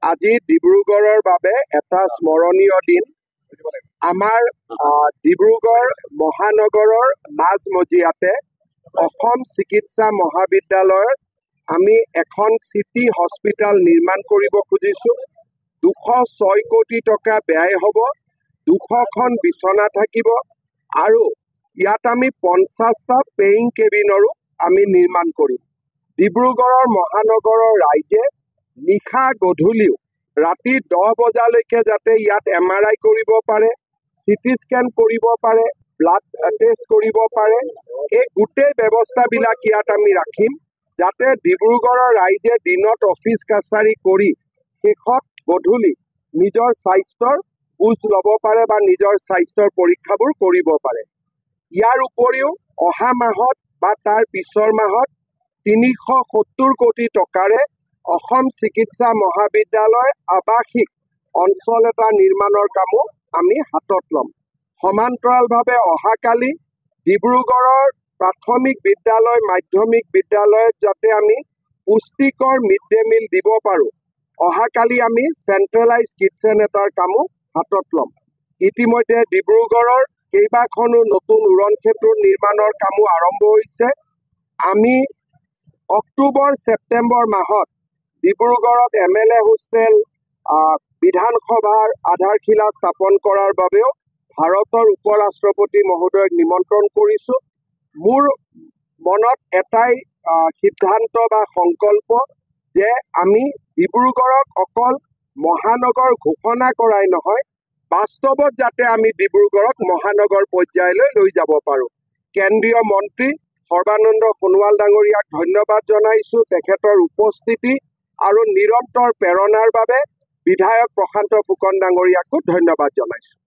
আজি ডিব্ৰুগড়ৰ বাবে এটা স্মৰণীয় দিন। আমাৰ ডিব্ৰুগড় মহানগৰৰ মাজমজিয়াতে অসম চিকিৎসা মহাবিদ্যালয়ৰ আমি এখন চিটি হস্পিটেল নিৰ্মাণ কৰিব খুজিছোঁ। 206 কোটি টকা ব্যয় হ'ব, 200খন বিছনা থাকিব আৰু ইয়াত আমি 50টা পেইং কেবিনৰো আমি নিৰ্মাণ কৰিম। ডিব্ৰুগড়ৰ মহানগৰৰ ৰাইজে নিশা গধূলিও ৰাতি 10 বজালৈকে যাতে ইয়াত MRI কৰিব পাৰে, CT স্কেন কৰিব পাৰে, ব্লাড টেষ্ট কৰিব পাৰে, এই গোটেই ব্যৱস্থাবিলাক ইয়াত আমি ৰাখিম যাতে ডিব্ৰুগড়ৰ ৰাইজে দিনত অফিচ কাছাৰী কৰি শেষত গধূলি নিজৰ স্বাস্থ্যৰ বুজ ল'ব পাৰে বা নিজৰ স্বাস্থ্যৰ পৰীক্ষাবোৰ কৰিব পাৰে। ইয়াৰ উপৰিও অহা মাহত বা তাৰ পিছৰ মাহত 370 কোটি টকাৰে অসম চিকিৎসা মহাবিদ্যালয় আৱাসিক অঞ্চল এটা নিৰ্মাণৰ কামো আমি হাতত ল'ম। সমান্তৰালভাৱে অহাকালি ডিব্ৰুগড়ৰ প্ৰাথমিক বিদ্যালয় মাধ্যমিক বিদ্যালয়ত যাতে আমি পুষ্টিকৰ মিড ডে মিল দিব পাৰোঁ, অহাকালি আমি চেণ্ট্ৰেলাইজ কিটচেন এটাৰ কামো হাতত ল'ম। ইতিমধ্যে ডিব্ৰুগড়ৰ কেইবাখনো নতুন উৰণ ক্ষেত্ৰ নিৰ্মাণৰ কামো আৰম্ভ হৈছে। আমি অক্টোবৰ ছেপ্টেম্বৰ মাহত ডিব্ৰুগড়ত MLA হোষ্টেল, বিধানসভাৰ আধাৰশিলা স্থাপন কৰাৰ বাবেও ভাৰতৰ উপৰাষ্ট্ৰপতি মহোদয়ক নিমন্ত্ৰণ কৰিছোঁ। মোৰ মনত এটাই সিদ্ধান্ত বা সংকল্প যে আমি ডিব্ৰুগড়ক অকল মহানগৰ ঘোষণা কৰাই নহয়, বাস্তৱত যাতে আমি ডিব্ৰুগড়ক মহানগৰ পৰ্যায়লৈ লৈ যাব পাৰোঁ। কেন্দ্ৰীয় মন্ত্ৰী সৰ্বানন্দ সোণোৱাল ডাঙৰীয়াক ধন্যবাদ জনাইছোঁ, তেখেতৰ উপস্থিতি আৰু নিৰন্তৰ প্ৰেৰণাৰ বাবে বিধায়ক প্ৰশান্ত ফুকন ডাঙৰীয়াকো ধন্যবাদ জনাইছোঁ।